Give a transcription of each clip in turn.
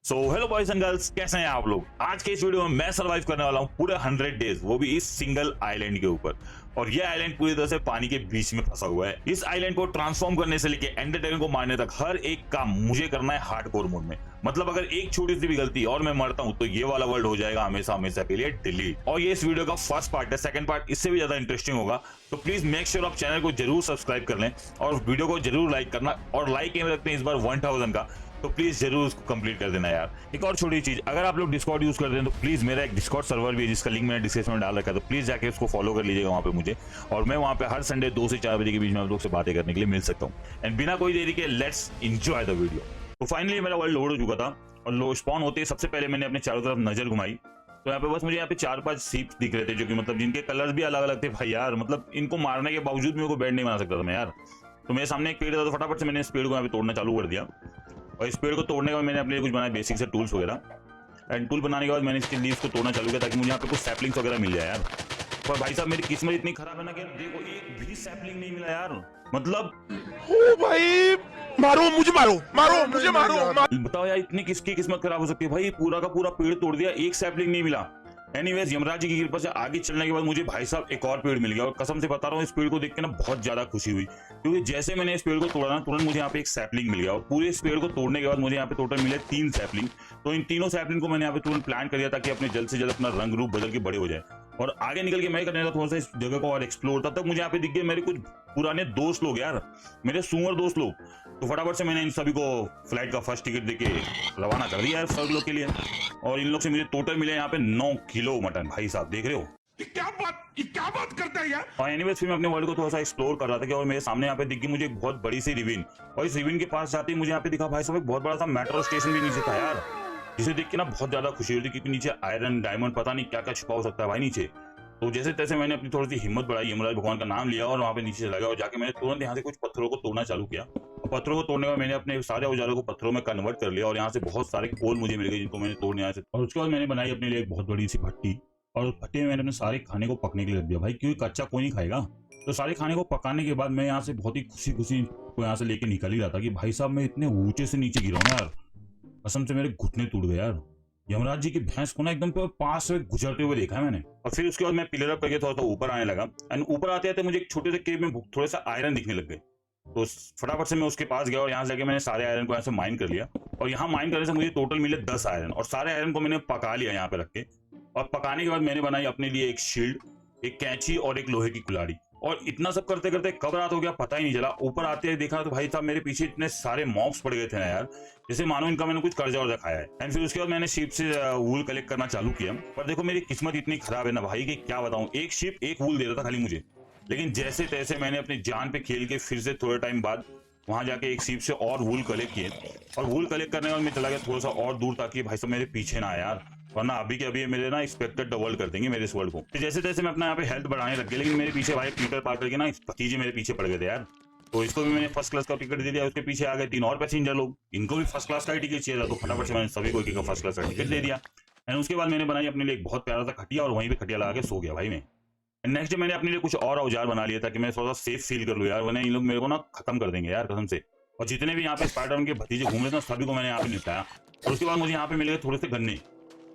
So hello boys and girls, कैसे हैं आप लोग। आज के इस वीडियो में मैं सरवाइव करने वाला हूँ पूरे 100 डेज, वो भी इस सिंगल आइलैंड के ऊपर। और ये आइलैंड पूरी तरह से पानी के बीच में फंसा हुआ है। इस आइलैंड को ट्रांसफॉर्म करने से लेके एंडर ड्रैगन को मारने तक हर एक काम मुझे करना है हार्डकोर मोड में। मतलब अगर एक छोटी सी भी गलती और मैं मरता हूँ तो ये वाला वर्ल्ड हो जाएगा हमेशा हमेशा के लिए डिलीट। और ये इस वीडियो का फर्स्ट पार्ट है, सेकंड पार्ट इससे भी ज्यादा इंटरेस्टिंग होगा। तो प्लीज मेक श्योर आप चैनल को जरूर सब्सक्राइब कर लें और वीडियो को जरूर लाइक करना। और लाइक एम रखते हैं इस बार 1000 का, तो प्लीज जरूर उसको कंप्लीट कर देना यार। एक और छोटी चीज, अगर आप लोग डिस्कॉर्ड यूज करते हैं तो प्लीज मेरा एक डिस्कॉर्ड सर्वर भी है जिसका लिंक मैंने डिस्क्रिप्शन में डाल रखा है, तो प्लीज जाके उसको फॉलो कर लीजिएगा वहां पे मुझे। और मैं वहां पे हर संडे 2 से 4 बजे के बीच में आप लोग से बातें करने के लिए मिल सकता हूँ। एंड बिना कोई देरी के लेट्स एंजॉय द वीडियो। तो फाइनली मेरा वर्ल्ड लोड हो चुका था और लो स्पॉन होते ही सबसे पहले मैंने अपने चारों तरफ नजर घुमाई, तो यहाँ पे बस मुझे यहाँ पे 4-5 सीप दिख रहे थे जो कि मतलब जिनके कलर्स भी अलग अलग थे भाई यार। मतलब इनको मारने के बावजूद मेरे को बेड नहीं बना सकता था मैं यार। तो मेरे सामने एक पेड़ था तो फटाफट से मैंने इस पेड़ को यहाँ पे तोड़ना चालू कर दिया। और इस पेड़ को तोड़ने के बाद मैंने अपने लिए कुछ बनाया बेसिक से टूल्स वगैरह। एंड टूल बनाने के बाद मैंने इसके लीव्स को तोड़ना चालू किया ताकि मुझे यहाँ पे कुछ सैपलिंग्स वगैरह मिल जाए यार। पर भाई साहब मेरी किस्मत इतनी खराब है ना कि देखो एक भी सैपलिंग नहीं मिला यार। मतलब ओ भाई, मारो मुझे, मारो मुझे, मारो। बताओ यार इतनी किसकी किस्मत खराब हो सकती है भाई। पूरा का पूरा पेड़ तोड़ दिया, एक सैपलिंग नहीं मिला। एनीवेज यमराज जी की कृपा से आगे चलने के बाद मुझे भाई साहब एक और पेड़ मिल गया। और कसम से बता रहा हूँ इस पेड़ को देख के ना बहुत ज्यादा खुशी हुई, क्योंकि जैसे मैंने इस पेड़ को तोड़ा ना तुरंत मुझे यहाँ पे एक सैपलिंग मिल गया। और पूरे इस पेड़ को तोड़ने के बाद मुझे यहाँ पे टोटल मिले 3 सैपलिंग। तो इन तीनों सैपलिंग को मैंने यहाँ पे तुरंत प्लांट कर दिया ताकि अपने जल्द से जल्द अपना रंग रूप बदल के बड़े हो जाए। और आगे निकल के मैं करने लगा थोड़ा सा इस जगह को और एक्सप्लोर। तब तक मुझे यहाँ पे दिख गए मेरे कुछ पुराने दोस्त लोग यार, मेरे सुअर दोस्त लोग। तो फटाफट से मैंने इन सभी को फ्लाइट का फर्स्ट टिकट देके रवाना कर दिया है सब लोग के लिए। और इन लोग से मुझे टोटल मिले यहाँ पे 9 किलो मटन। भाई साहब देख रहे हो ये क्या बात करता है यार। और एनीवेज फिर मैं अपने वर्ल्ड को थोड़ा सा एक्सप्लोर कर रहा था कि और मेरे सामने यहाँ पे दिखी मुझे एक बहुत बड़ी सी रिविन। और इस रिविन के पास जाते ही मुझे यहाँ पे दिखा भाई साहब एक बहुत बड़ा सा मेट्रो स्टेशन भी नीचे था यार, जिसे देख के ना बहुत ज्यादा खुशी हुई थी क्योंकि नीचे आयरन डायमंड पता नहीं क्या क्या छुपा हो सकता है भाई नीचे। तो जैसे तैसे मैंने अपनी थोड़ी सी हिम्मत बढ़ाई, यमराज भगवान का नाम लिया और वहां पे नीचे चला गया। और जाके मैंने तुरंत यहाँ से कुछ पत्थरों को तोड़ना चालू किया। और पत्थरों को तोड़ने में मैंने अपने सारे औजारों को पत्थरों में कन्वर्ट कर लिया और यहाँ से बहुत सारे कोल मुझे मिल गए जिनको मैंने तोड़ने यहाँ से। और उसके बाद मैंने बनाई अपने लिए एक बहुत बड़ी सी भट्टी। और उस भट्टी में मैंने अपने सारे खाने को पकने के लिए रख दिया भाई, क्योंकि कच्चा कोई नहीं खाएगा। तो सारे खाने को पकाने के बाद मैं यहाँ से बहुत ही खुशी खुशी को यहाँ से लेके निकल ही रहा था कि भाई साहब मैं इतने ऊंचे से नीचे गिरा हूँ यार, कसम से मेरे घुटने टूट गए यार। यमराज जी की भैंस को ना एकदम पास से गुजरते हुए देखा है मैंने। और फिर उसके बाद मैं पिलर अप करके थोड़ा सा ऊपर आने लगा। एंड ऊपर आते आते मुझे एक छोटे से केव में थोड़ा सा आयरन दिखने लग गए। तो फटाफट से मैं उसके पास गया और यहाँ से जाके मैंने सारे आयरन को यहाँ से माइन कर लिया। और यहाँ माइन करने से मुझे टोटल मिले 10 आयरन। और सारे आयरन को मैंने पका लिया यहाँ पे रख के। और पकाने के बाद मैंने बनाई अपने लिए एक शील्ड, एक कैंची और एक लोहे की कुल्हाड़ी। और इतना सब करते करते कब रात हो गया पता ही नहीं चला। ऊपर आते ही देखा तो भाई साहब मेरे पीछे इतने सारे मॉब्स पड़ गए थे ना यार, जैसे मानो इनका मैंने कुछ कर्जा वर्जा खाया है। एंड फिर उसके बाद मैंने शिप से वूल कलेक्ट करना चालू किया। पर देखो मेरी किस्मत इतनी खराब है ना भाई कि क्या बताऊं, एक शिप एक वूल दे रहा था खाली मुझे। लेकिन जैसे तैसे मैंने अपनी जान पे खेल के फिर से थोड़े टाइम बाद वहां जाके एक शिप से और वूल कलेक्ट किए। और वूल कलेक्ट करने के बाद मैं चला गया थोड़ा सा और दूर ताकि भाई साहब मेरे पीछे ना आए यार, वरना अभी के अभी मेरे ना एक्सपेक्टेड डबल कर देंगे मेरे इस वर्ल्ड को। तो जैसे तैसे मैं अपना यहाँ पे हेल्थ बढ़ाने लग गया। लेकिन मेरे पीछे भाई पीटर पार्कर के ना भतीजे मेरे पीछे पड़ गए थे यार। तो इसको भी मैंने फर्स्ट क्लास का टिकट दे दिया। उसके पीछे आ गए 3 और पैसेंजर लोग, इनको भी फर्स्ट क्लास का ही टिकट चाहिए था। तो फटाफट से मैंने सभी को एक फर्स्ट क्लास का टिकट दे दिया। एंड उसके बाद मैंने बनाई अपने लिए एक बहुत प्यारा सा खटिया और वहीं पे खटिया लगा के सो गया भाई मैं। नेक्स्ट डे मैंने अपने लिए कुछ और औजार बना लिया ताकि मैं थोड़ा सा सेफ फील कर लूँ यार, वरना इन लोग मेरे को ना खत्म कर देंगे यार कसम से। और जितने भी यहाँ पे स्पाइडरमैन के भतीजे घूम रहे थे सभी को मैंने यहाँ पे निपटाया। और उसके बाद मुझे यहाँ पे मिल गए थोड़े से गन्ने।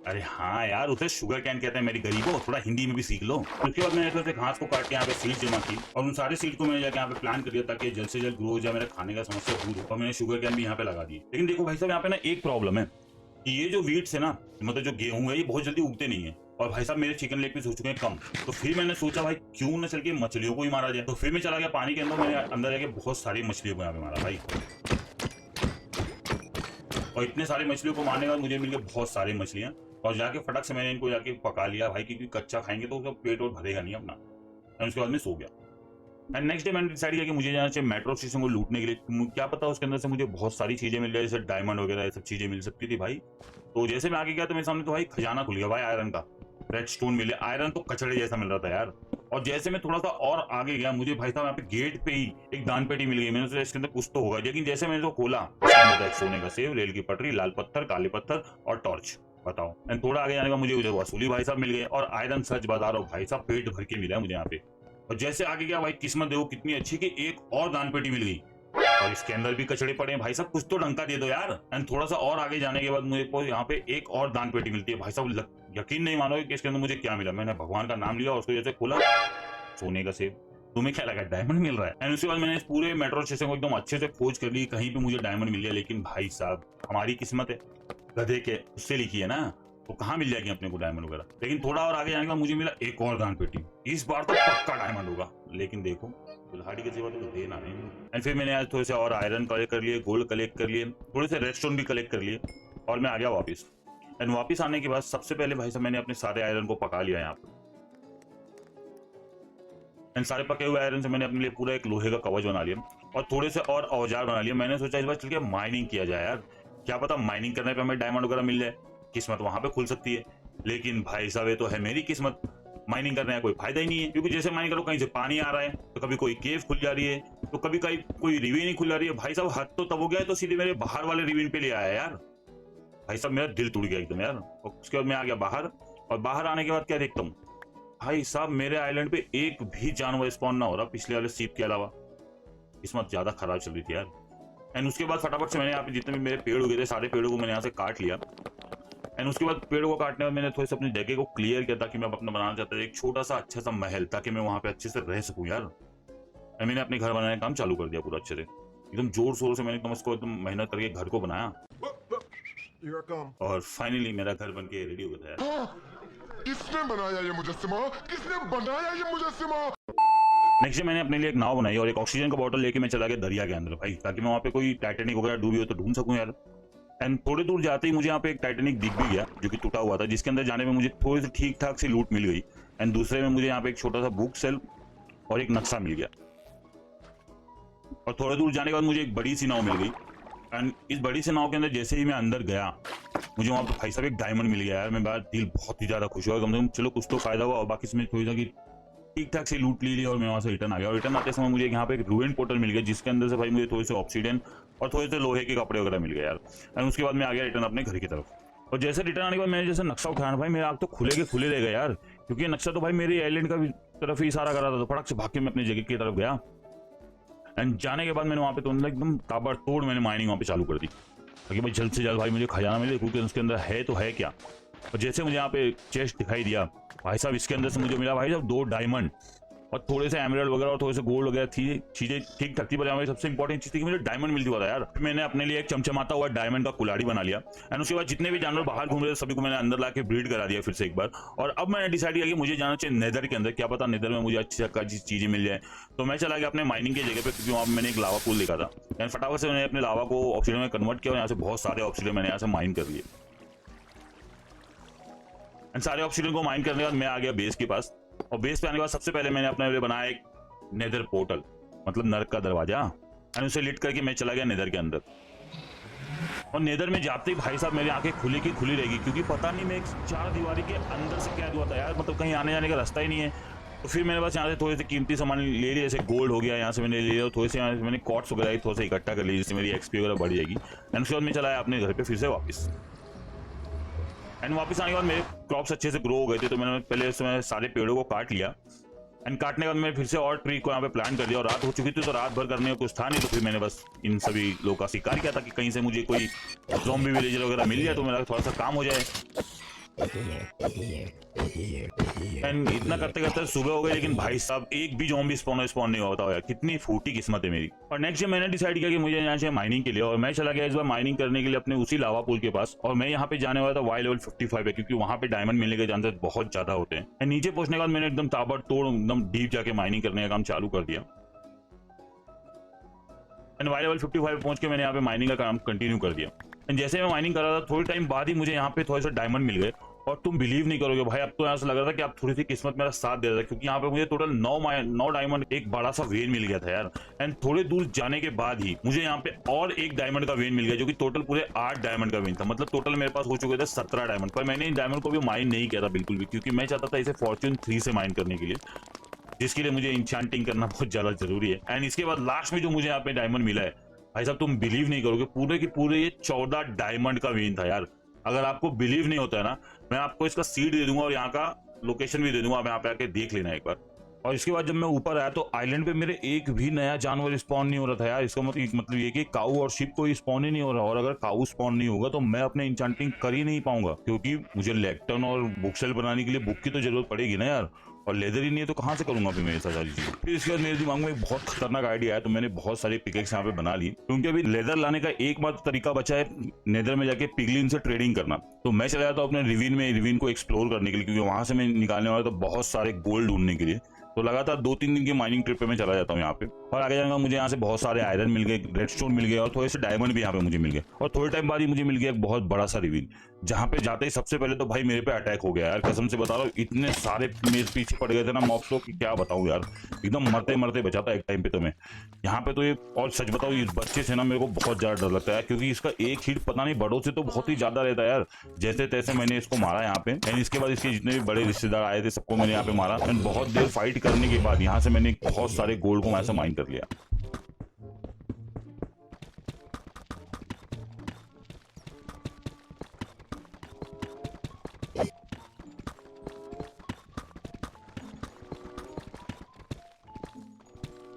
अरे हाँ यार, उसे शुगर कैन कहते हैं मेरी गरीबों, थोड़ा हिंदी में भी सीख लो। उसके बाद मैंने थोड़े घास को काट के यहाँ पे सीड जमा की और उन सारे सीड को मैंने जाके यहाँ पे प्लांट कर दिया ताकि जल्द से जल्द ग्रो हो जाए, मेरा खाने का समस्या दूर हो। और मैंने शुगर कैन भी यहाँ पे लगा दिए। लेकिन देखो भाई साहब यहाँ पे ना एक प्रॉब्लम है कि ये जो वीट्स है ना, मतलब जो गेहूं है, ये बहुत जल्दी उगते नहीं है। और भाई साहब मेरे चिकन लेग पीस हो चुके हैं कम। तो फिर मैंने सोचा भाई क्यों न चल के मछलियों को ही मारा जाए। तो फिर मैं चला गया पानी के अंदर, मैंने अंदर जाके बहुत सारी मछलियों को यहाँ पे मारा भाई। और इतने सारी मछलियों को मारने के बाद मुझे मिल गए बहुत सारी मछलियां। और जाके फटक से मैंने इनको जाके पका लिया भाई, क्योंकि कच्चा खाएंगे तो उसका पेट और भरेगा नहीं अपना। और उसके बाद मैं सो गया। एंड नेक्स्ट डे मैंने डिसाइड किया कि मुझे जाना चाहिए मेट्रो स्टेशन को लूटने के लिए। क्या पता उसके अंदर से मुझे बहुत सारी चीजें मिल जाए, जैसे डायमंड वगैरह ये सब चीजें मिल सकती थी भाई। तो जैसे मैं आगे गया तो मेरे सामने तो भाई खजाना खुल गया भाई आयरन का। रेड स्टोन मिले, आयरन तो कचड़े जैसा मिल रहा था यार। और जैसे मैं थोड़ा सा और आगे गया मुझे भाई साहब यहाँ पे गेट पे ही एक दान पेटी मिल गई। मैंने सोचा इसके अंदर कुछ तो होगा। लेकिन जैसे मैंने तो खोला, एक सोने का सेव, रेल की पटरी, लाल पत्थर, काले पत्थर और टॉर्च। बताओ। एंड थोड़ा आगे जाने का मुझे उधर वसूली भाई साहब मिल गए और आयरन सच बता रहा हूँ भाई साहब पेट भर के मिला है मुझे यहाँ पे। और जैसे आगे गया भाई किस्मत देखो कितनी अच्छी कि एक और दान पेटी मिल गई और इसके अंदर भी कचड़े पड़े हैं भाई साहब, कुछ तो डंका दे दो यार। एंड थोड़ा सा और आगे जाने के बाद मुझे को यहाँ पे एक और दान पेटी मिलती है भाई साहब। यकीन नहीं मानोगे कि इसके अंदर मुझे क्या मिला। मैंने भगवान का नाम लिया और उसको जैसे खोला, सोने का सेब। तुम्हें क्या लगा डायमंड मिल रहा है? एंड उसके बाद मैंने इस पूरे मेट्रो स्टेशन को एकदम अच्छे से खोज कर ली, कहीं पे मुझे डायमंड मिल गया। लेकिन भाई साहब हमारी किस्मत है गधे के उससे लिखी है ना, तो कहाँ मिल जाएगी अपने को डायमंड वगैरह। लेकिन थोड़ा और आगे जाने के बाद मुझे मिला एक और दान पेटी। इस बार तो पक्का डायमंड होगा। लेकिन देखो कुल्हाड़ी के सिवा तो देना नहीं। एंड फिर मैंने आज थोड़े से और आयरन कलेक्ट कर लिए, गोल्ड कलेक्ट कर लिए, थोड़े से रेडस्टोन भी कलेक्ट कर लिए और मैं आ गया वापस। एंड वापस आने के बाद सबसे पहले भाई साहब मैंने अपने सारे आयरन को पका लिया यहाँ पर। एंड सारे पके हुए आयरन से मैंने अपने लिए पूरा एक लोहे का कवच बना लिया और थोड़े से और औजार बना लिया। मैंने सोचा इस बार चल के माइनिंग किया जाए यार, क्या पता माइनिंग करने पे हमें डायमंड वगैरह मिल जाए, किस्मत वहां पे खुल सकती है। लेकिन भाई साहब ये तो है मेरी किस्मत, माइनिंग करने का कोई फायदा ही नहीं है। क्योंकि जैसे माइनिंग करो कहीं से पानी आ रहा है, तो कभी कोई केव खुल जा रही है, तो कभी कहीं कोई रिवीन ही खुल जा रही है। भाई साहब हद तो तब हो गया है, तो सीधे मेरे बाहर वाले रिवीन पे ले आया यार। भाई साहब मेरा दिल टूट गया एकदम यार। और उसके बाद मैं आ गया बाहर, और बाहर आने के बाद क्या देखता हूँ भाई साहब मेरे आइलैंड पे एक भी जानवर स्पॉन ना हो रहा पिछले वाले सीप के अलावा। किस्मत ज्यादा खराब चल रही थी यार। एंड उसके बाद फटाफट से मैंने यहाँ पे जितने भी मेरे पेड़ उगे थे सारे पेड़ों को मैंने यहाँ से काट लिया। एंड उसके बाद पेड़ों को काटने में मैंने थोड़ी सी अपनी जगह को क्लियर किया, ताकि मैं अपना बनाना चाहता था एक छोटा सा अच्छा सा महल, ताकि मैं वहां पे अच्छे से रह सकूं यार। एंड मैंने अपने घर बनाने का काम चालू कर दिया पूरा अच्छे से, एकदम जोर शोर से मैंने एकदम उसको एकदम मेहनत करके घर को बनाया। और फाइनली मेरा घर बन के रेडी हो गया था। किसने बनाया ये मुजस्समा? किसने बनाया ये मुजस्समा? नेक्स्ट डे मैंने अपने लिए एक नाव बनाई और एक ऑक्सीजन का बॉटल लेके मैं चला गया दरिया के अंदर भाई, ताकि मैं वहाँ पे कोई टाइटैनिक वगैरह डूबी हो तो ढूंढ सकूं यार। एंड थोड़ी दूर जाते ही मुझे यहाँ पे एक टाइटैनिक दिख भी गया जो कि टूटा हुआ था, जिसके अंदर जाने में मुझे थोड़ी सी ठीक ठाक सी लूट मिल गई। एंड दूसरे में मुझे यहाँ पे एक छोटा सा बुक सेल और एक नक्शा मिल गया। और थोड़ी दूर जाने के बाद मुझे एक बड़ी सी नाव मिल गई। एंड इस बड़ी सी नाव के अंदर जैसे ही मैं अंदर गया, मुझे वहाँ पे भाई साहब एक डायमंड मिल गया यार। मैं बात दिल बहुत ही ज्यादा खुश हुआ, कम से कम चलो कुछ तो फायदा हुआ। और बाकी इसमें थोड़ी सा ठीक ठाक से लूट ली और मैं वहां से रिटर्न आ गया। और रिटर्न आते समय मुझे यहाँ पे एक रूइन पोर्टल मिल गया, जिसके अंदर से भाई मुझे थोड़े से ऑक्सीजन और थोड़े से लोहे के कपड़े वगैरह मिल गए यार। एंड उसके बाद मैं आ गया रिटर्न अपने घर की तरफ। और जैसे रिटर्न आने के बाद मैंने जैसे नक्शा उठाया भाई, मेरे आग तो खुले के खुले रह गए यार, क्योंकि नक्शा तो भाई मेरे आइलैंड का तरफ ही इशारा कर रहा था। तो फटक से भाग के मैं अपनी जगह की तरफ गया। एंड जाने के बाद मैंने वहाँ पे तो एकदम ताबड़तोड़ मैंने माइनिंग वहाँ पे चालू कर दी, ताकि भाई जल्द से जल्द भाई मुझे खजाना मिले, क्योंकि उसके अंदर है तो है क्या। और जैसे मुझे यहाँ पे चेस्ट दिखाई दिया भाई साहब, इसके अंदर से मुझे मिला भाई साहब 2 डायमंड और थोड़े से एमराल्ड वगैरह और थोड़े से गोल्ड वगैरह थी, चीजें ठीक ठाक थी। पर हमारी सबसे इंपॉर्टेंट चीज थी कि मुझे डायमंड मिलती हुआ था यार। मैंने अपने लिए एक चमचमाता हुआ डायमंड का कुल्हाड़ी बना लिया। एंड उसके बाद जितने भी जानवर बाहर घूम रहे थे सभी को मैंने अंदर लाके ब्रीड करा दिया फिर से एक बार। और अब मैंने डिसाइड किया कि मुझे जाना चाहिए नेदर के अंदर, क्या पता नेदर में मुझे अच्छी चीजें मिल जाए। तो मैं चला गया अपने माइनिंग की जगह पे, क्योंकि वहाँ मैंने एक लावा पूल देखा था। एंड फटाफट से मैंने अपने लावा को ऑक्सीजन में कन्वर्ट किया और यहाँ से बहुत सारे ऑक्सीजन मैंने यहाँ से माइन कर लिए। एंड सारे ऑक्सीजन को माइन करने के बाद मैं आ गया बेस के पास। और बेस पे आने के बाद सबसे पहले मैंने अपने लिए बनाया एक नेदर पोर्टल, मतलब नर्क का दरवाजा। एंड उसे लिट करके मैं चला गया नेदर के अंदर। और नेदर में जाते ही भाई साहब मेरी आंखें खुली की खुली रहेगी, क्योंकि पता नहीं मैं एक 4 दीवारी के अंदर से कैद हुआ था यार, मतलब कहीं आने जाने का रास्ता ही नहीं है। तो फिर मेरे पास यहाँ से थोड़े से कीमती सामान ले लिए, जैसे गोल्ड हो गया यहाँ से मैंने ले लिया, थोड़े से यहाँ से मैंने कॉर्ड्स वगैरह थोड़ा सा इकट्ठा कर लिया, जिससे मेरी एक्सपी वगैरह बढ़ जाएगी। एंड उसके बाद मैं चला अपने घर पे फिर से वापस। एंड वापस आने के बाद मेरे क्रॉप्स अच्छे से ग्रो हो गए थे, तो मैंने पहले उसमें सारे पेड़ों को काट लिया। एंड काटने के बाद मैंने फिर से और ट्री को यहाँ पे प्लांट कर दिया। और रात हो चुकी थी तो रात भर करने का कुछ था नहीं, तो फिर मैंने बस इन सभी लोगों का शिकार किया था कि कहीं से मुझे कोई ज़ॉम्बी विलेजर वगैरह मिल जाए तो मेरा थोड़ा सा काम हो जाए। एंड इतना करते करते सुबह हो गई, लेकिन भाई साहब एक भी ज़ॉम्बी स्पॉन नहीं होता यार। कितनी फूटी किस्मत है मेरी। और नेक्स्ट डे मैंने डिसाइड किया कि मुझे यहाँ से माइनिंग के लिए, और मैं चला गया इस बार माइनिंग करने के लिए अपने उसी लावा पुल के पास। और मैं यहाँ पे जाने वाला था वाई लेवल 55 है, क्योंकि वहाँ पे डायमंड मिलने के चांसेस बहुत ज्यादा होते हैं। नीचे पहुंचने के बाद मैंने एकदम ताबड़तोड़ एकदम डीप जाके माइनिंग करने का काम चालू कर दिया। एंड वाई लेवल 55 पहुंच के मैंने यहाँ पे माइनिंग का काम कंटिन्यू कर दिया। एंड जैसे मैं माइनिंग कर रहा था थोड़ी टाइम बाद ही मुझे यहाँ पे थोड़े से डायमंड मिल गए। और तुम बिलीव नहीं करोगे भाई, अब तो यहाँ से लग रहा था कि अब थोड़ी सी किस्मत मेरा साथ दे रहा था, क्योंकि यहाँ पे मुझे टोटल 9 डायमंड एक बड़ा सा वेन मिल गया था यार। एंड थोड़े दूर जाने के बाद ही मुझे यहाँ पे और एक डायमंड का वेन मिल गया, जो कि टोटल पूरे 8 डायमंड का वेन था। मतलब टोटल मेरे पास हो चुके थे 17 डायमंड। पर मैंने इन डायमंड को भी माइन नहीं किया था बिल्कुल भी, क्योंकि मैं चाहता था इसे फॉर्च्यून 3 से माइन करने के लिए, जिसके लिए मुझे इंचांटिंग करना बहुत ज्यादा जरूरी है। एंड इसके बाद लास्ट में जो मुझे यहाँ पे डायमंड मिला है भाई साहब, तुम बिलीव नहीं करोगे, पूरे के पूरे ये 14 डायमंड का वेन था यार। अगर आपको बिलीव नहीं होता है ना, मैं आपको इसका सीड दे दूंगा और यहाँ का लोकेशन भी दे दूंगा, आप यहाँ पे आके देख लेना एक बार। और इसके बाद जब मैं ऊपर आया तो आइलैंड पे मेरे एक भी नया जानवर स्पॉन नहीं हो रहा था यार। इसका मतलब ये कि काऊ और शिप कोई स्पॉन ही नहीं हो रहा, और अगर काऊ स्पॉन नहीं होगा तो मैं अपने इंचांटिंग कर ही नहीं पाऊंगा, क्योंकि मुझे लेक्टन और बुकसेल बनाने के लिए बुक की तो जरूरत पड़ेगी ना यार, और लेदर ही नहीं है तो कहाँ से करूंगा फिर मैं ये सारी चीज। फिर इसके बाद मेरे दिमाग में एक बहुत खतरनाक आइडिया आया, तो मैंने बहुत सारे पिकेक्स यहाँ पे बना ली, क्योंकि अभी लेदर लाने का एकमात्र तरीका बचा है नेदर में जाके पिगलिन से ट्रेडिंग करना। तो मैं चला जाता हूँ अपने रिवीन को एक्सप्लोर करने के लिए, क्योंकि वहां से मैं निकालने वाला था बहुत सारे गोल्ड ढूंढने के लिए। तो लगातार 2-3 दिन की माइनिंग ट्रिप पे मैं चला जाता हूँ यहाँ पे, और आगे जाऊंगा मुझे यहाँ से बहुत सारे आयरन मिल गए, रेडस्टोन मिल गए, और थोड़े से डायमंड भी यहाँ पे मुझे मिल गए। और थोड़े टाइम बाद ही मुझे मिल गया एक बहुत बड़ा सा रिवीन, जहाँ पे जाते ही सबसे पहले तो भाई मेरे पे अटैक हो गया यार। कसम से बता रहा हूँ, इतने सारे मेरे पीछे पड़ गए थे ना मॉब्स लोग कि क्या बताऊँ यार, एकदम मरते मरते बचा था एक टाइम पे तो मैं यहाँ पे। तो ये और सच बताऊँ, इस बच्चे से ना मेरे को बहुत ज्यादा डर लगता है, क्योंकि इसका एक हिट पता नहीं बड़ों से तो बहुत ही ज्यादा रहता है यार। जैसे तैसे मैंने इसको मारा यहाँ पे, एंड इसके बाद इसके जितने भी बड़े रिश्तेदार आए थे सबको मैंने यहाँ पे मारा, एंड बहुत देर फाइट करने के बाद यहाँ से मैंने बहुत सारे गोल्ड को मैं ऐसे माइन कर लिया।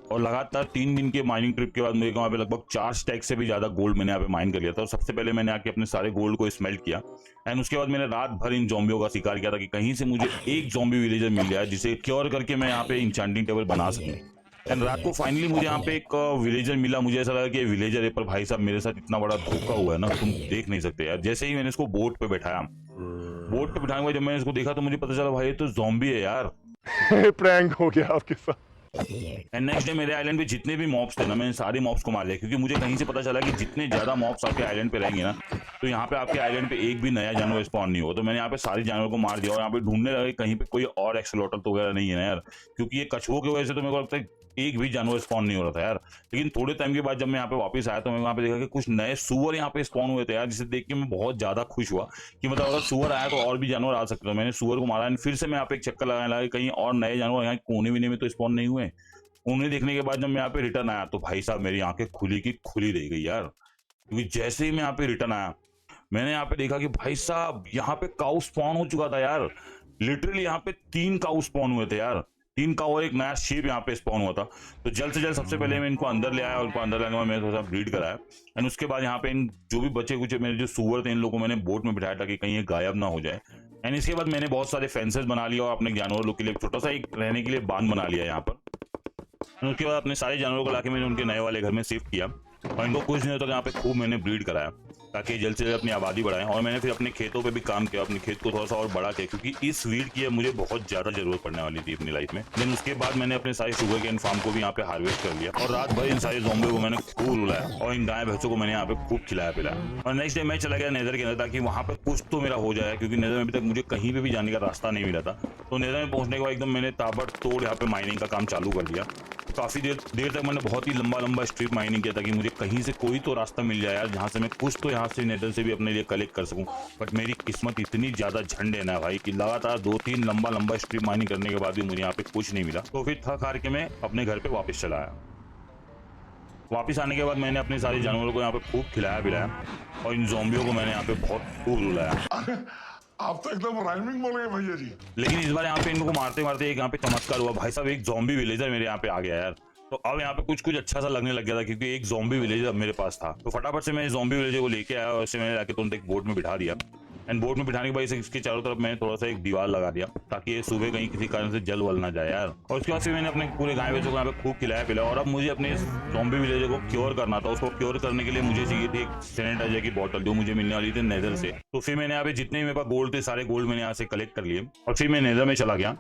और लगातार 3 दिन के माइनिंग ट्रिप के बाद मेरे को वहाँ पे लगभग 4 स्टैक से भी ज्यादा गोल्ड मैंने यहाँ पे माइन कर लिया था। और सबसे पहले मैंने आके अपने सारे गोल्ड को स्मेल्ट किया, एंड उसके बाद मैंने रात भर इन ज़ॉम्बियों का शिकार किया था कि कहीं से मुझे एक ज़ॉम्बी विलेजर मिल जाए जिसे क्योर करके मैं यहाँ पे इंचांटिंग टेबल बना सकूं। एंड रात को फाइनली मुझे यहाँ पे एक विलेजर मिला। मुझे ऐसा लगा कि ये विलेजर है, पर भाई साहब मेरे साथ इतना बड़ा धोखा हुआ है ना, तुम देख नहीं सकते यार। जैसे ही मैंने इसको बोट पे बैठाया, बोट पे बिठाने के बाद जब मैंने इसको देखा तो मुझे पता चला भाई ये तो ज़ॉम्बी है यार। प्रैंक हो गया आपके साथ। एंड नेक्स्ट डे मेरे आइलैंड पे जितने भी मॉब्स थे ना, मैंने सारे मॉब्स को मार लिया, क्योंकि मुझे कहीं से पता चला कि जितने ज्यादा मॉब्स आपके आइलैंड पे रहेंगे ना, तो यहाँ पे आपके आइलैंड पे एक भी नया जानवर स्पॉन नहीं होगा। तो मैंने यहाँ पे सारे जानवर को मार दिया, और यहाँ पे ढूंढने लगे कहीं पे कोई और एक्सलोटल तो वगैरह नहीं है ना यार, क्योंकि ये कछुओं की वजह से तो मेरे को लगता है एक भी जानवर स्पॉन नहीं हो रहा था यार। लेकिन थोड़े टाइम के बाद जब मैं यहाँ पे वापस आया तो मैं वहाँ पे देखा कि कुछ नए सुअर यहाँ पे स्पॉन हुए थे यार, जिसे देख के मैं बहुत ज्यादा खुश हुआ कि मतलब अगर सुअर आया तो और भी जानवर आ सकते हैं। मैंने सुअर को मारा, फिर से मैं यहाँ पे एक चक्कर लगाने लगा कहीं और नए जानवर यहाँ कोने विने में तो स्पॉन नहीं हुए। उन्हें देखने के बाद जब मैं यहाँ पे रिटर्न आया तो भाई साहब मेरी आंखें खुली की खुली रह गई यार, क्योंकि जैसे ही मैं यहाँ पे रिटर्न आया मैंने यहाँ पे देखा कि भाई साहब यहाँ पे काऊ स्पॉन हो चुका था यार। लिटरली यहाँ पे 3 काऊ स्पॉन हुए थे यार, 3 काऊ और एक नया शेप यहाँ पे स्पॉन हुआ था। तो जल्द से जल्द सबसे पहले मैं इनको अंदर ले आया, और इनको अंदर लाने के बाद मैंने थोड़ा सा ब्रीड कराया, एंड उसके बाद यहाँ पे इन जो भी बचे कुछ मेरे जो सुअर थे इन लोगों को मैंने बोट में बिठाया ताकि कहीं ये गायब ना हो जाए। एंड इसके बाद मैंने बहुत सारे फेंसेस बना लिया, और अपने जानवर लोग के लिए छोटा सा एक रहने के लिए बांध बना लिया यहाँ पर। उसके बाद अपने सारे जानवरों को लाके मैंने उनके नए वाले घर में शिफ्ट किया, और इनको कुछ दिनों तक यहाँ पे खूब मैंने ब्रीड कराया ताकि जल्द से जल्द अपनी आबादी बढ़ाएं। और मैंने फिर अपने खेतों पे भी काम किया, अपने खेत को थोड़ा सा और बड़ा किया, क्योंकि इस वीड की मुझे बहुत ज्यादा जरूरत पड़ने वाली थी अपनी लाइफ में। देन उसके बाद मैंने अपने सारे शुगर केन फार्म को भी यहाँ पे हार्वेस्ट कर लिया, और रात भर इन सारे ज़ॉम्बी को मैंने खूब रुलाया, और इन गाय भैंसों को मैंने यहाँ पे खूब खिलाया पिलाया। और नेक्स्ट डे मैं चला गया नेदर के अंदर ताकि वहाँ पे कुछ तो मेरा हो जाए, क्योंकि नेदर में अभी तक मुझे कहीं पे भी जाने का रास्ता नहीं मिला था। तो नेदर में पहुंचने के बाद एकदम मैंने ताबड़तोड़ यहाँ पे माइनिंग का काम चालू कर दिया। काफी देर तक मैंने बहुत ही लंबा स्ट्रीट माइनिंग किया ताकि मुझे कहीं से कोई तो रास्ता मिल जाए यार, जहाँ से मैं कुछ तो यहाँ से नेदर से भी अपने लिए कलेक्ट कर सकूं। बट मेरी किस्मत इतनी ज्यादा झंड है ना भाई कि लगातार 2-3 लंबा स्ट्रीट माइनिंग करने के बाद भी मुझे यहाँ पे कुछ नहीं मिला। तो फिर थक हार के मैं अपने घर पे वापस चला आया। वापस आने के बाद मैंने अपने सारे जानवरों को यहाँ पे खूब खिलाया पिलाया, और इन ज़ॉम्बियों को मैंने यहाँ पे बहुत खूब रुलाया। आप तो एकदम राइमिंग बोल गए भैया जी। लेकिन इस बार यहाँ पे इनको मारते मारते एक यहाँ पे चमत्कार हुआ भाई साहब, एक ज़ॉम्बी विलेजर मेरे यहाँ पे आ गया यार। तो अब यहाँ पे कुछ अच्छा सा लगने लग गया था, क्योंकि एक ज़ॉम्बी विलेजर अब मेरे पास था। तो फटाफट से मैं ज़ॉम्बी विलेजर को लेके आया, और इसे मैंने लाके तुरंत एक बोट में बिठा दिया। एंड बोट में बिठाने के बाद इसके चारों तरफ मैंने थोड़ा सा एक दीवार लगा दिया ताकि ये सुबह कहीं किसी कारण से जल वल ना जाए यार। और उसके बाद फिर मैंने अपने पूरे गाय भैंसों को यहाँ पे खूब खिलाया पिलाया, और अब मुझे अपने ज़ॉम्बी विलेजर को क्योर करना था। उसको क्योर करने के लिए मुझे चाहिए थी एक सैनिटाइजर की बोतल, जो मुझे मिलने वाली थी नेदर से। तो फिर मैंने यहाँ पे जितने भी मेरे पास गोल्ड थे सारे गोल्ड मैंने यहाँ से कलेक्ट कर लिए, और फिर मैं नेदर में चला गया।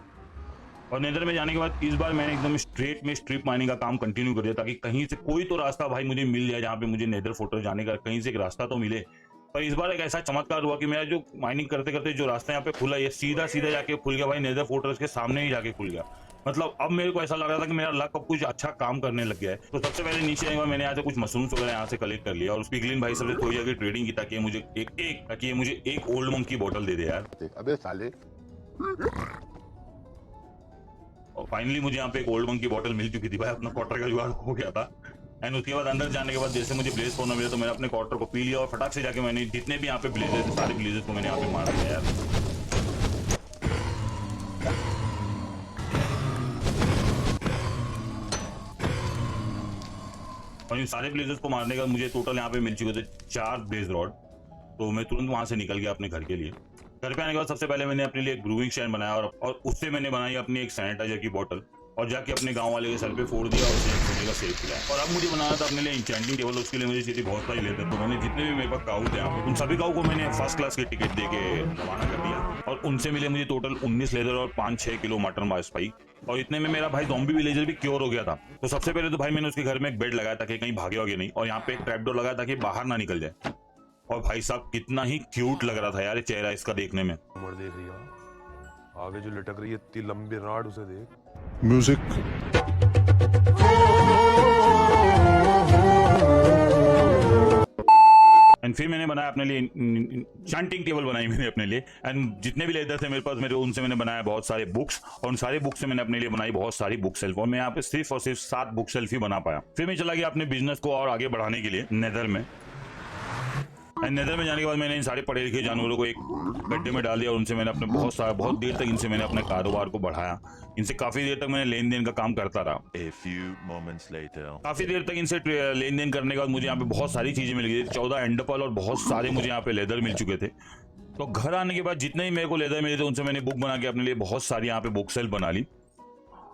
और नेदर में जाने के बाद इस बार मैंने एकदम स्ट्रेट में स्ट्रिप माइनिंग का काम कंटिन्यू कर दिया, ताकि कहीं से कोई तो रास्ता भाई मुझे मिल जाए जहाँ पे मुझे नेदर फोर्ट्रेस जाने का कहीं से एक रास्ता तो मिले। पर इस बार एक ऐसा चमत्कार हुआ कि मेरा जो माइनिंग करते करते जो रास्ता यहाँ पे खुला, ये सीधा जाके खुल गया भाई, नेदर फोर्ट्रेस के सामने ही जाके खुल गया। मतलब अब मेरे को ऐसा लग रहा था कि मेरा लक अब कुछ अच्छा काम करने लग गया है। तो सबसे पहले नीचे आएगा मैंने यहाँ से कुछ मशरूम्स वगैरह यहाँ से कलेक्ट कर लिया, और उस पिगलिन भाई सबसे थोड़ी जगह ट्रेडिंग की ताकि मुझे एक ओल्ड मंक की बोतल दे दे यार। अबे साले। और फाइनली मुझे यहाँ पे एक ओल्ड मंक की बोतल मिल चुकी थी भाई, अपना क्वार्टर का जुगाड़ हो गया था। एंड उसके बाद अंदर जाने के बाद जैसे मुझे ब्लेज फोन मिला तो मैंने अपने क्वार्टर को पी लिया, और फटाक से जाके मैंने जितने भी यहाँ पे ब्लेजर थे सारे ब्लेजर को मैंने यहाँ पे मार दिया यार। और इन सारे ब्लेजर्स को मारने का मुझे टोटल यहाँ पे मिल चुके थे 4 ब्लेज रॉड। तो मैं तुरंत वहां से निकल गया अपने घर के लिए। घर पे आने के बाद सबसे पहले मैंने अपने लिए एक ब्रूइंग स्टैंड बनाया और उससे मैंने बनाई अपनी एक सैनिटाइजर की बोतल और जाके अपने गांव वाले के सर पे फोड़ दिया और उसे एक छोटे का सेक किया। और अब मुझे बनाना था अपने लिए इंचेंटिंग टेबल। उसके लिए मुझे चाहिए बहुत सारी लेदर। तो मैंने जितने भी मेरे पास काऊ थे उन सभी काऊ को मैंने फर्स्ट क्लास की टिकट दे के रवाना कर दिया और उनसे मिले मुझे टोटल 19 लेदर और 5-6 किलो मटन मांस पाई। और इतने में मेरा भाई ज़ॉम्बी विलेजर भी क्योर हो गया था। तो सबसे पहले तो भाई मैंने उसके घर में एक बेड लगाया ताकि कहीं भागे वागे नहीं, और यहाँ पे एक ट्रैपडोर लगाया ताकि बाहर ना निकल जाए। और भाई साहब कितना ही क्यूट लग रहा था यार ये चेहरा इसका देखने में। उम्र देख रही है, आगे जो लटक रही है इतनी लंबी राड, उसे देख। म्यूजिक। एंड फिर मैंने बनाया अपने लिए चांटिंग टेबल बनाई मैंने अपने लिए। एंड जितने भी लेदर थे मेरे पास मेरे उनसे मैंने बनाया बहुत सारे बुक्स, और उन सारे बुक्स से मैंने अपने लिए बनाई बहुत सारी बुक सेल्फ। और मैं यहाँ पे सिर्फ और सिर्फ 7 बुक सेल्फ ही बना पाया। फिर मैं चला गया अपने बिजनेस को और आगे बढ़ाने के लिए नेदर में। नेदर में जाने के बाद मैंने इन सारे पढ़े लिखे जानवरों को एक गड्ढे में डाल दिया और उनसे मैंने अपने बहुत देर तक इनसे मैंने अपने कारोबार को बढ़ाया। इनसे काफी देर तक मैंने लेन देन का काम करता रहा। A few moments later. काफी देर तक इनसे लेन देन करने के बाद मुझे यहाँ पे बहुत सारी चीजें मिल गई थी। 14 एंडपल और बहुत सारे मुझे यहाँ पे लेदर मिल चुके थे। तो घर आने के बाद जितने ही मेरे को लेदर मिले थे उनसे मैंने बुक बना के अपने लिए बहुत सारी यहाँ पे बुक सेल बना ली।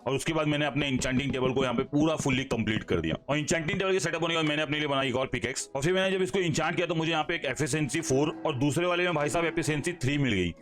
और उसके बाद मैंने अपने इंचेंटिंग टेबल को यहाँ पे पूरा फुल्ली कंप्लीट कर दिया। और इंचेंटिंग टेबल के सेटअप होने के बाद मैंने अपने लिए बनाई एक और पिकेक्स। और फिर मैंने जब इसको इंचांट किया तो मुझे यहाँ पे एक एफिशिएंसी 4 और दूसरे वाले में भाई साहब एफिशिएंसी 3 मिल गई।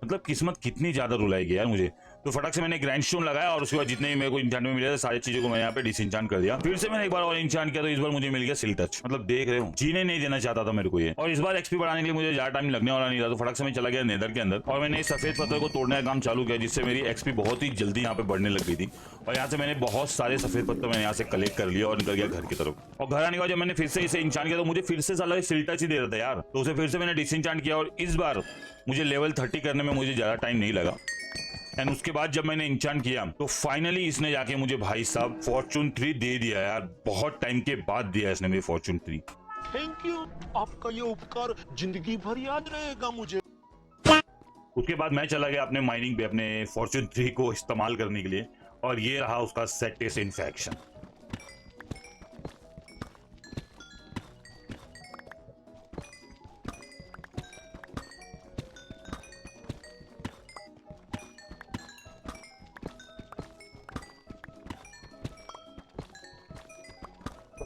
मतलब किस्मत कितनी ज्यादा रुलाएगी यार मुझे। तो फटाक से मैंने ग्राइंड स्टोन लगाया और उसके बाद जितने भी मेरे को इंचांट में मिले थे सारी चीजों को मैं यहाँ पे डिसइंचांट कर दिया। फिर से मैंने एक बार और इंचांट किया तो इस बार मुझे मिल गया सिल टच। मतलब देख रहे हो, जीने नहीं देना चाहता था मेरे को ये। और इस बार एक्सपी बढ़ाने के लिए मुझे ज्यादा टाइम लगने वाला नहीं था। तो फटाक से मैं चला गया नेदर के अंदर और मैंने इस सफेद पत्थर को तोड़ने का काम चालू किया, जिससे मेरी एक्सपी बहुत ही जल्दी यहाँ पे बढ़ने लग गई थी। और यहाँ से मैंने बहुत सारे सफेद पत्थर मैंने यहाँ से कलेक्ट कर लिया और निकल गया घर की तरफ। और घर आने के बाद जब मैंने फिर से इसे इंचांट किया तो मुझे फिर से साला सिल टच ही दे रहा था यार। तो उसे फिर से मैंने डिसइंचांट किया और इस बार मुझे लेवल 30 करने में मुझे ज्यादा टाइम नहीं लगा। एंड उसके बाद जब मैंने इंचांट किया तो फाइनली इसने जाके मुझे भाई साहब फॉर्चून 3 दे दिया यार। बहुत टाइम के बाद दिया इसने मुझे फॉर्चून 3। थैंक यू, आपका ये उपकार जिंदगी भर याद रहेगा मुझे। उसके बाद मैं चला गया अपने माइनिंग पे अपने फॉर्चून 3 को इस्तेमाल करने के लिए, और ये रहा उसका सेटिस इन्फेक्शन।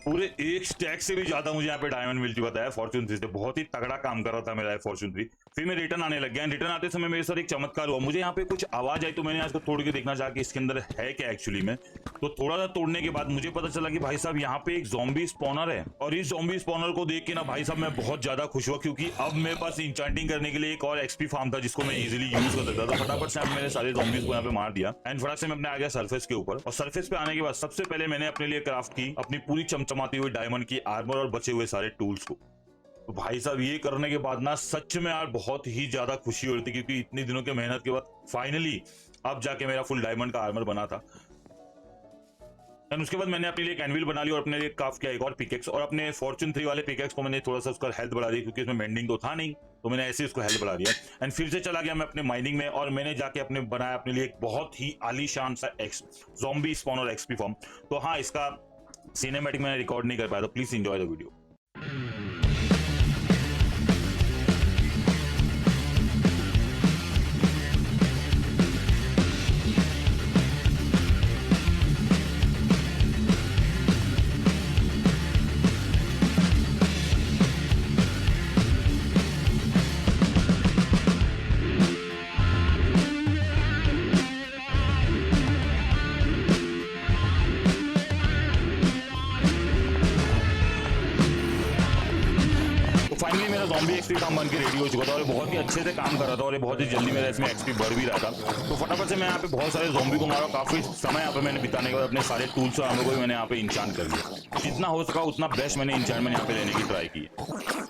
पूरे एक स्टैक से भी ज्यादा मुझे यहाँ पे डायमंड मिल चुका था फॉर्चून 3 से। बहुत ही तगड़ा काम कर रहा था मेरा फॉर्चून 3। फिर मैं रिटर्न आने लग गया। रिटर्न आते समय मेरे साथ एक चमत्कार हुआ। मुझे यहाँ पे कुछ आवाज आई तो मैंने इसको तोड़ के देखना चाहा कि इसके अंदर है क्या एक्चुअली में। तो थोड़ा सा तोड़ने के बाद मुझे पता चला कि भाई साहब यहाँ पे एक ज़ॉम्बी स्पॉनर है। और इस ज़ॉम्बी स्पॉनर को देख के ना भाई साहब मैं बहुत ज्यादा खुश हुआ, क्योंकि अब मेरे पास इंचांटिंग करने के लिए एक और एक्सपी फार्म था जिसको मैं इजीली यूज कर सकता था। फटाफट से मैंने सारे ज़ॉम्बीज को यहाँ पे मार दिया एंड फटाफट से मैं अपने आ गया सरफेस के ऊपर। और सरफेस पे आने के बाद सबसे पहले मैंने अपने लिए क्राफ्ट की अपनी पूरी चमचमाती हुई डायमंड की आर्मर और बचे हुए सारे टूल्स को। तो भाई साहब ये करने के बाद ना सच में यार बहुत ही ज्यादा खुशी हो रही थी, क्योंकि इतनी दिनों के मेहनत के बाद फाइनली अब जाके मेरा फुल डायमंड का आर्मर बना था। एंड उसके बाद मैंने अपने लिए एक एनविल बना ली और अपने लिए क्राफ्ट किया एक और पिकेक्स। और अपने फॉर्चून 3 वाले पिकेक्स को मैंने थोड़ा सा उसका हेल्थ बढ़ा दी, क्योंकि उसमें मेंडिंग तो था नहीं, तो मैंने ऐसे उसको हेल्थ बढ़ा दिया। एंड फिर से चला गया मैं अपने माइनिंग में और मैंने जाके अपने बनाया अपने लिए एक बहुत ही आलीशान सा ज़ॉम्बी स्पॉनर एक्सपी फॉर्म। तो हाँ, इसका सिनेमैटिक मैंने रिकॉर्ड नहीं कर पाया, तो please enjoy the video. Finally मेरा ज़ॉम्बी एक्सपी काम बन के रेडी हो चुका था और ये बहुत ही अच्छे से काम कर रहा था और ये बहुत ही जल्दी मेरा इसमें एक्सपी बढ़ भी रहा था। तो फटाफट से मैं यहाँ पे बहुत सारे ज़ॉम्बी को मारा। काफी समय यहाँ पे मैंने बिताने के बाद अपने सारे टूल्स और आर्मर को भी मैंने यहाँ पे इंचांट कर लिया। जितना हो सका उतना बेस्ट मैंने इंचांटमेंट यहाँ पे लेने की ट्राई की है।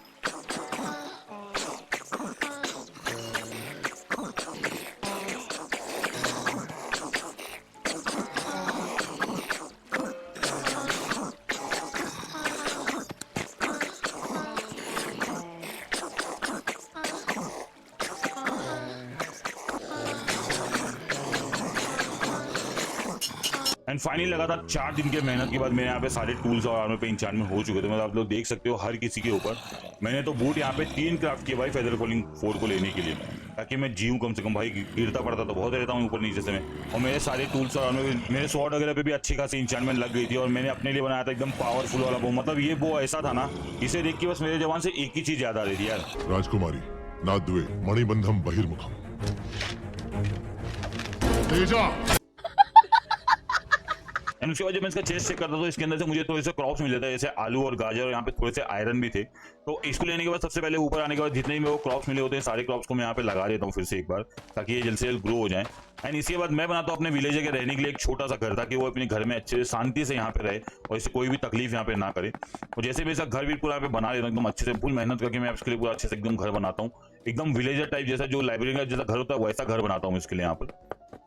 एंड फाइनली लगातार 4 दिन के मेहनत के बाद मेरे यहाँ पे सारे टूल्स और आर्मर पे इंचार्टमेंट हो चुके थे। मतलब आप लोग देख सकते हो हर किसी के ऊपर मैंने तो बूट यहाँ पे 3 क्राफ्ट किए भाई फेदर फॉलिंग 4 को लेने के लिए, ताकि मैं जीव कम से कम। भाई गिरता पड़ता तो बहुत रहता हूँ ऊपर नीचे से मैं। और मेरे सारे टूल्स और आर्मर, मेरे स्वॉर्ड वगैरह पे भी अच्छी खासी इंचार्टमेंट लग गई थी। और मैंने अपने लिए बनाया था एकदम पावरफुल वाला बो। मतलब ये बो ऐसा था ना, इसे देख के बस मेरे जवान से एक ही चीज याद आ रही थी यार, राजकुमारी नाद्वे मणिबंधम बहिर्मुखम तेजा। एंड उसके बाद जब मैं इसका चेस्ट चेक करता तो इसके अंदर से मुझे थोड़े से क्रॉप्स मिल जाते, जैसे आलू और गाजर, और यहाँ पे थोड़े से आयरन भी थे। तो इसको लेने के बाद सबसे पहले ऊपर आने के बाद जितने भी मेरे को क्रॉप्स मिले होते हैं सारे क्रॉप्स को मैं यहाँ पे लगा देता हूँ फिर से एक बार, ताकि ये जल्द से जल्द ग्रो हो जाए। एंड इसके बाद मैं बनाता हूँ अपने विलेजर के रहने के लिए एक छोटा सा घर, ताकि वो अपने घर में अच्छे से शांति से यहाँ पे रहे और इसे कोई भी तकलीफ यहाँ पे ना करे। और जैसे भी इसका घर भी पूरा यहाँ पे बना देता हूँ एकदम अच्छे से, फुल मेहनत करके मैं इसके लिए पूरा अच्छे से एकदम घर बनाता हूँ, एकदम विलेजर टाइप जैसा, जो लाइब्रेरी का जैसा घर होता है वैसा घर बनाता हूँ इसके लिए यहाँ पर।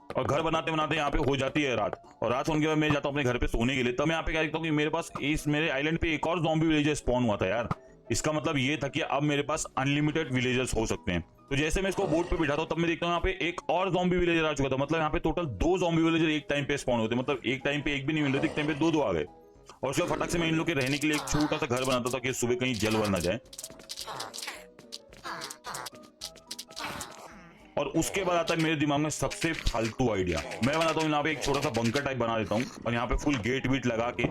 और घर बनाते बनाते यहाँ पे हो जाती है रात, और रात होने के बाद मैं जाता हूँ अपने घर पे सोने के लिए। तब मैं यहाँ पे क्या देखता हूँ कि मेरे पास इस मेरे आइलैंड पे एक और ज़ॉम्बी विलेजर स्पॉन हुआ था यार। इसका मतलब ये था कि अब मेरे पास अनलिमिटेड विलेजर्स हो सकते हैं। तो जैसे मैं इसको बोट पे बिठाता हूँ तब मैं देखता हूँ यहाँ पे एक और ज़ॉम्बी विलेजर आ चुका था। मतलब यहाँ पे टोटल 2 ज़ॉम्बी विलेजर एक टाइम पे स्पॉन होते, मतलब एक टाइम पे एक भी नहीं मिल रहे थे, एक टाइम पे 2 आ गए। और उसके फटाक से मैं इन लोग के रहने के लिए एक छोटा सा घर बनाता था कि सुबह कहीं जल वर ना जाए। और उसके बाद आता है मेरे दिमाग में सबसे फालतू आइडिया। मैं बनाता हूँ यहाँ पे एक छोटा सा बंकर टाइप बना देता हूँ, और यहाँ पे फुल गेट वीट लगा के,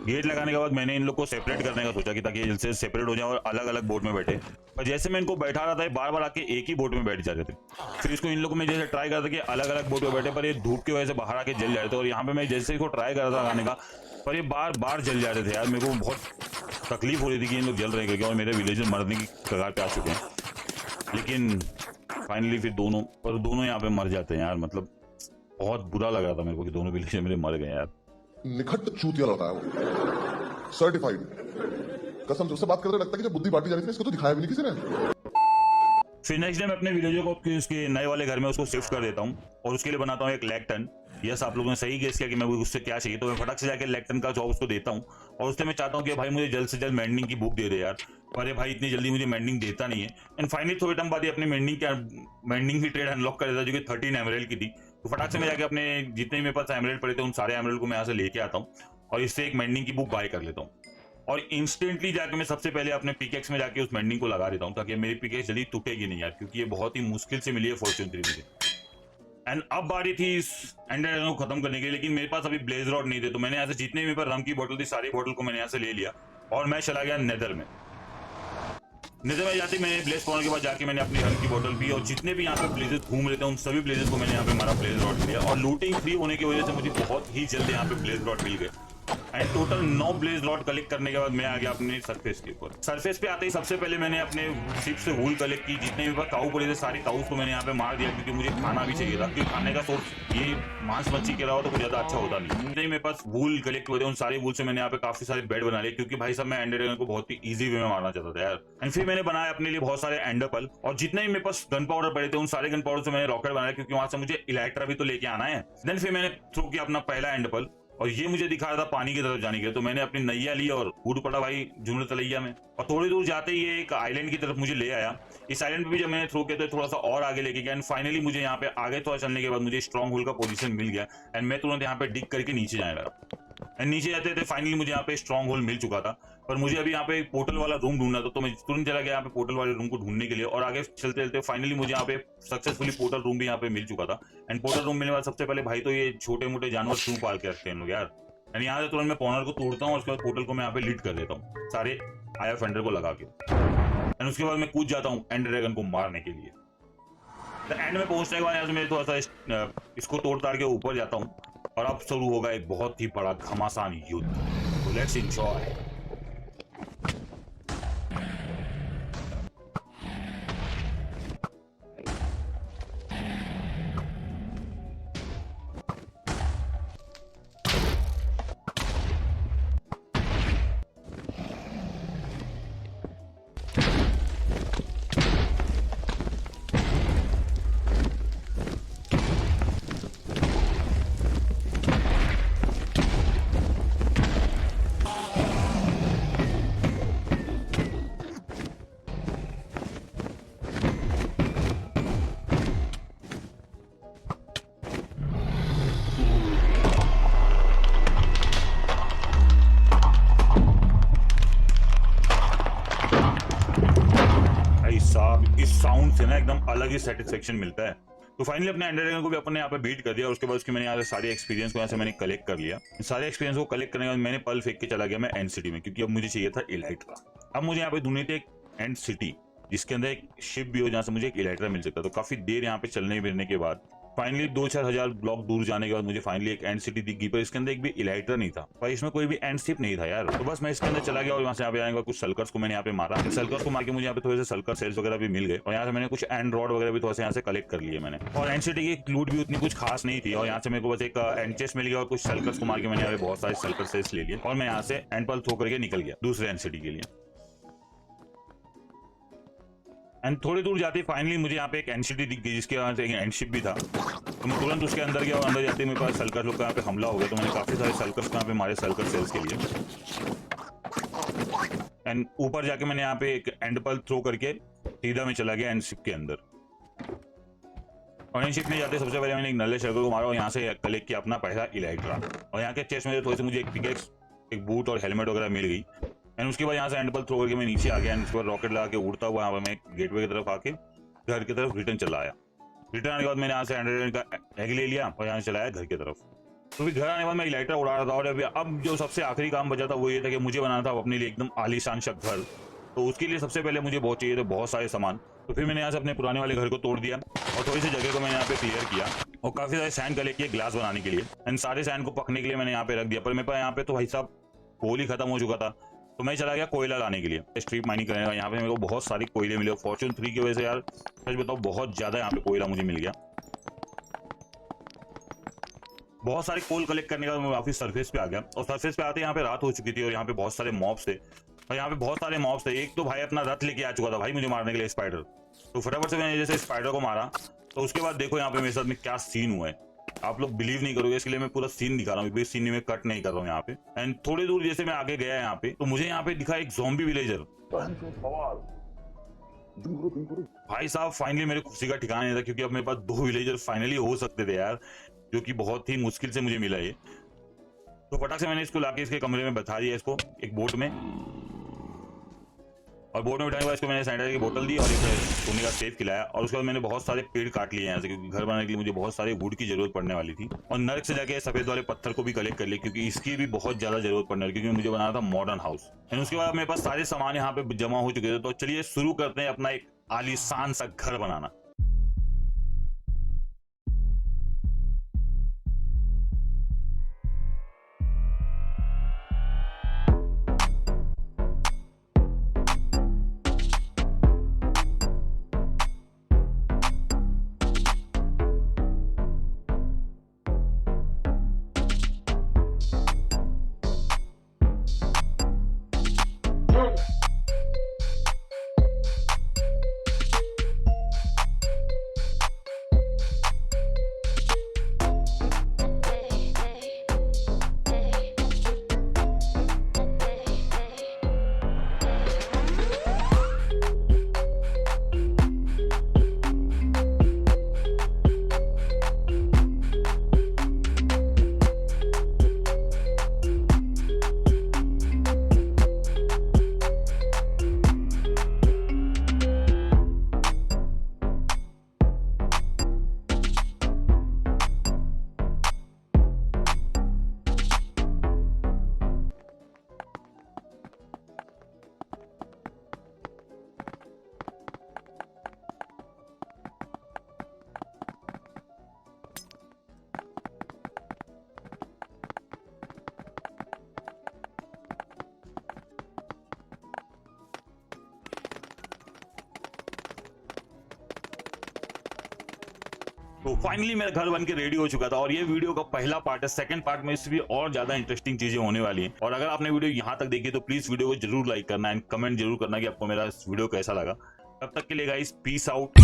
गेट लगाने के बाद मैंने इन लोग को सेपरेट करने का सोचा कि ताकि जल्द से सेपरेट हो जाए और अलग अलग बोट में बैठे। पर जैसे मैं इनको बैठा रहा था बार बार आके एक ही बोट में बैठ जा रहे थे। फिर इसको इन लोगों में जैसे ट्राई करता कि अलग अलग बोट में बैठे, पर ये धूप की वजह से बाहर आके जल जा रहे थे। और यहाँ पे मैं जैसे इसको ट्राई कर रहा था लगाने का, पर ये बार बार जल जा रहे थे यार। मेरे को बहुत तकलीफ हो रही थी कि इन लोग जल रहे हैं और मेरे विलेजर मरने की कगार पे आ चुके हैं। लेकिन फाइनली फिर दोनों यहाँ पे मर जाते हैं यार। मतलब बहुत बुरा लग रहा था मेरे को कि दोनों विलेजर मेरे मर गए यार। निखट चूतिया लड़का है वो, सर्टिफाइड। कसम से उससे बात करते लगता है कि जब बुद्धि बांटी जा रही थी इसको तो दिखाया भी नहीं किसी ने। फिर नेक्स्ट डे मैं अपने विलेजर को उसके नए वाले घर में उसको शिफ्ट कर देता हूँ, और उसके लिए बनाता हूँ एक लैक्टन। यस, आप लोगों ने सही गेस किया कि मैं उससे क्या चाहिए, तो मैं फटाक से जाकर लैक्टन का जॉब उसको देता हूँ। और उससे मैं चाहता हूँ कि भाई मुझे जल्द से जल्द मेंडिंग की बुक दे दे यार। पर ये भाई इतनी जल्दी मुझे मेंडिंग देता नहीं है। एंड फाइनली थोड़े टाइम बाद ही अपनी मेंडिंग की ट्रेड अनलॉक कर देता, जो कि 13 एमराल्ड की थी। तो फटाक से मैं जाके अपने जितने मेरे पास एमराल्ड पड़े थे उन सारे एमराल्ड को मैं यहाँ से लेके आता हूँ, और इससे एक मेंडिंग की बुक बाय कर लेता हूँ। और इंस्टेंटली जाके मैं सबसे पहले अपने पिकेक्स में जाके उस मेंडिंग को लगा देता हूँ, ताकि मेरी पिकेक्स जल्दी टूटेगी नहीं यार, क्योंकि ये बहुत ही मुश्किल से मिली है फॉर्च्यून 3 मुझे। एंड अब बारी थी इस एंडर ड्रैगन को खत्म करने के लिए, लेकिन मेरे पास अभी ब्लेज रॉड नहीं थे। तो मैंने यहाँ से जितने मेरे पास रम की बोतल थी सारी बोतल को मैंने यहाँ से ले लिया, और मैं चला गया नेदर में। नेदर में जाते मैंने ब्लेज पाने के बाद जाके मैंने अपनी रम की बोतल पी, और जितने भी यहाँ पे ब्लेजेस घूम रहे थे उन सभी ब्लेजेस को मैंने यहाँ पे मारा ब्लेज रॉड लिया। और लूटिंग फ्री होने की वजह से मुझे बहुत ही जल्द यहाँ पे ब्लेज रॉड मिल गए। And total 9 blaze rod collect करने के बाद मैं आ गया अपने सरफेस के ऊपर। सरफेस पे आते ही सबसे पहले मैंने अपने शिप से वूल कलेक्ट की। जितने भी काऊ पड़े थे सारे काउस को मैंने यहाँ पे मार दिया, क्योंकि मुझे खाना भी चाहिए था। क्योंकि खाने का सोर्स ये मांस मच्छी के अलावा तो कुछ ज्यादा अच्छा होता नहीं। जितने मेरे पास वूल कलेक्ट हुए थे उन सारे वूल से मैंने यहाँ पे काफी सारे बेड बना लिए, क्योंकि भाई साहब मैं एंडर ड्रैगन को बहुत ही ईजी वे में मारना चाहता था यार। एंड फिर मैंने बनाया अपने लिए बहुत सारे एंडरपल, और जितने भी मेरे पास गन पाउडर पड़े थे उन सारे गन पाउडर से मैंने रॉकेट बनाया, क्योंकि वहां से मुझे इलेक्ट्रा भी तो लेके आना है। देन फिर मैंने थ्रो किया अपना पहला एंडरपल, और ये मुझे दिखा रहा था पानी की तरफ जाने के लिए। तो मैंने अपनी नैया ली और कूद पड़ा भाई जुमले तलैया में, और थोड़ी दूर जाते ही ये एक आइलैंड की तरफ मुझे ले आया। इस आइलैंड पे भी जब मैंने थ्रो किया तो थोड़ा सा और आगे लेके गया। एंड फाइनली मुझे यहाँ पे आगे थोड़ा चलने के बाद मुझे स्ट्रॉन्ग होल्ड का पोजीशन मिल गया, एंड मैं तुरंत यहाँ पे डिग करके नीचे जाने लगा। एंड नीचे जाते थे फाइनली मुझे यहाँ पे स्ट्रॉन्ग होल्ड मिल चुका था, पर मुझे अभी यहाँ पे एक पोर्टल वाला रूम ढूंढना था। तो मैं तुरंत चला गया यहाँ पे पोर्टल वाले रूम को ढूंढने के लिए, और आगे चलते चलते फाइनली मुझे यहाँ पे सक्सेसफुली पोर्टल रूम भी यहाँ पे मिल चुका था। एंड पोर्टल रूम मिलने के बाद सबसे पहले भाई तो ये छोटे मोटे जानवर क्यों पाल के रखते हैं लोग यार। एंड यहाँ से तुरंत मैं पॉनर को तोड़ता हूँ, और उसके बाद पोर्टल को मैं यहाँ पे लीड कर देता हूँ सारे आया फेंडर को लगा के। एंड उसके बाद मैं कूद जाता हूँ एंडर ड्रैगन को मारने के लिए। तो एंड में पहुंचने के बाद यहाँ से मैं थोड़ा सा इसको तोड़ ताड़ के ऊपर जाता हूँ, और अब शुरू होगा एक बहुत ही बड़ा घमासान युद्ध। तो लेट्स एंजॉय। अलग ही सेटिस्फेक्शन मिलता है। तो फाइनली अपने एंडर ड्रैगन को भी अपने यहाँ पे बीट कर दिया। उसके बाद उसके मैंने यहाँ से सारे एक्सपीरियंस को यहाँ से मैंने कलेक्ट कर लिया। सारे एक्सपीरियंस को कलेक्ट करने के बाद मैंने पल फेंक के चला गया मैं एंड सिटी में, क्योंकि अब मुझे चाहिए था इलाइट्रा। अब मुझे यहाँ पे ढूंढनी थी एक एंड सिटी जिसके अंदर एक शिप भी हो जहाँ से मुझे एक इलाइट्रा मिल सकता। तो काफी देर यहाँ पे चलने फिरने के बाद फाइनली 2-4 हजार ब्लॉक दूर जाने के बाद मुझे फाइनली एक एंड सिटी दिख गई, पर इसके अंदर एक भी इलाइट्रा नहीं था, पर इसमें कोई भी एंड शिप नहीं था यार। तो बस मैं इसके अंदर चला गया और वहां से यहाँ पे आने के बाद कुछ सल्कर्स को मैंने यहाँ पे मारा। सल्कर्स को मार के मुझे यहाँ पे थोड़े से सल्कर सेल्स वगैरह भी मिल गए और यहाँ से मैंने कुछ एंड रॉड वगैरह भी थोड़ा सा यहाँ से कलेक्ट कर लिए मैंने। और एंड सिटी की लूट भी उतनी कुछ खास नहीं थी और यहाँ से मेरे को बस एक एंड चेस्ट मिल गया और कुछ सल्कर्स को मार के मैंने यहाँ पे बहुत सारे सल्कर सेल्स ले लिए और मैं यहाँ से एंड पल थ्रो करके निकल गया दूसरे एंड सिटी के लिए। एंड थोड़ी दूर जाते फाइनली मुझे यहाँ पे एक एंड सिटी दिख गई जिसके यहाँ से एक एंड शिप भी था। तो मैं तुरंत उसके अंदर गया और अंदर जाते मेरे पास सल्कर लोग का यहाँ पे हमला हो गया। तो मैंने काफी सारे सल्कर्स को यहाँ पे मारे सल्कर सेल्स के लिए। एंड ऊपर जाके मैंने यहाँ पे एक एंड पल थ्रो करके सीधा में चला गया एंड शिप के अंदर। और एंड शिप में जाते सबसे पहले मैंने एक नल्ले शर्कर को मारा और यहाँ से कलेक्ट किया अपना पहला इलाइट्रा। और यहाँ के चेस्ट में थोड़ी सी मुझे एक पिकेक्स, एक बूट और हेलमेट वगैरह मिल गई। एंड उसके बाद यहाँ से एंड पल थ्रो करके मैं नीचे आ गया। एंड उसके बाद रॉकेट लगा के उड़ता हुआ यहाँ पर मैं गेटवे की तरफ आके घर की तरफ रिटर्न चला आया। रिटर्न आने के बाद मैंने यहाँ से एंड्रॉइड का एग ले लिया और यहाँ से चलाया घर की तरफ। तो फिर घर आने के बाद मैं इलाइट्रा उड़ा रहा था और अब जो सबसे आखिरी काम बचा था वो ये था कि मुझे बनाना था अपने लिए एकदम आलीशान सा घर। तो उसके लिए सबसे पहले मुझे बहुत चाहिए थे बहुत सारे सामान। तो फिर मैंने यहाँ से अपने पुराने वाले घर को तोड़ दिया और थोड़ी सी जगह को मैंने यहाँ पे क्लियर किया और काफी सारे सैंड कलेक्ट किए ग्लास बनाने के लिए। एंड सारे सैंड को पकने के लिए मैंने यहाँ पे रख दिया, पर मेरे पास यहाँ पे तो भाई साहब कोल ही खत्म हो चुका था। तो मैं चला गया कोयला लाने के लिए स्ट्रीप माइनिंग करने का। यहाँ पे मेरे को बहुत सारी कोयले मिले। फॉर्च्यून 3 की वजह से यार सच बताओ बहुत ज्यादा यहाँ पे कोयला मुझे मिल गया। बहुत सारे कोल कलेक्ट करने का मैं वापस सरफेस पे आ गया और सरफेस पे आते यहाँ पे रात हो चुकी थी और यहाँ पे बहुत सारे मॉब्स थे। और यहाँ पे बहुत सारे मॉब्स थे। एक तो भाई अपना रथ लेके आ चुका था भाई मुझे मारने के लिए स्पाइडर। तो फटाफट से मैंने जैसे स्पाइडर को मारा तो उसके बाद देखो यहाँ पे मेरे साथ में क्या सीन हुआ है, आप लोग बिलीव नहीं करोगे। इसके लिए मैं पूरा सीन दिखा रहा हूँ, सीन में कट नहीं कर रहा हूँ यहाँ पे। एंड थोड़ी दूर जैसे मैं आगे गया यहाँ पे तो मुझे यहाँ पे दिखा एक ज़ॉम्बी विलेजर। भाई साहब फाइनली मेरे खुशी का ठिकाना नहीं था, क्योंकि अब मेरे पास 2 विलेजर फाइनली हो सकते थे यार, जो कि बहुत ही मुश्किल से मुझे मिला ये। तो फटाक से मैंने इसको लाके इसके कमरे में बैठा दिया इसको एक बोट में। और बोट में बिठाने के बाद इसको मैंने सैनिटाइजर की बोतल दी और एक सोने का सेफ खिलाया। और उसके बाद मैंने बहुत सारे पेड़ काट लिए यहाँ से, क्योंकि घर बनाने के लिए मुझे बहुत सारे वुड की जरूरत पड़ने वाली थी। और नर्क से जाके सफेद वाले पत्थर को भी कलेक्ट कर लिया, क्योंकि इसकी भी बहुत ज्यादा जरूरत पड़ने वाली, क्योंकि मुझे बनाना था मॉडर्न हाउस। एंड उसके बाद मेरे पास सारे सामान यहाँ पे जमा हो चुके थे। तो चलिए शुरू करते हैं अपना एक आलीशान सा घर बनाना। तो फाइनली मेरा घर बन के रेडी हो चुका था और ये वीडियो का पहला पार्ट है। सेकंड पार्ट में इससे भी और ज्यादा इंटरेस्टिंग चीजें होने वाली हैं। और अगर आपने वीडियो यहाँ तक देखी तो प्लीज वीडियो को जरूर लाइक करना एंड कमेंट जरूर करना कि आपको मेरा वीडियो कैसा लगा। तब तक के लिए गाइस पीस आउट।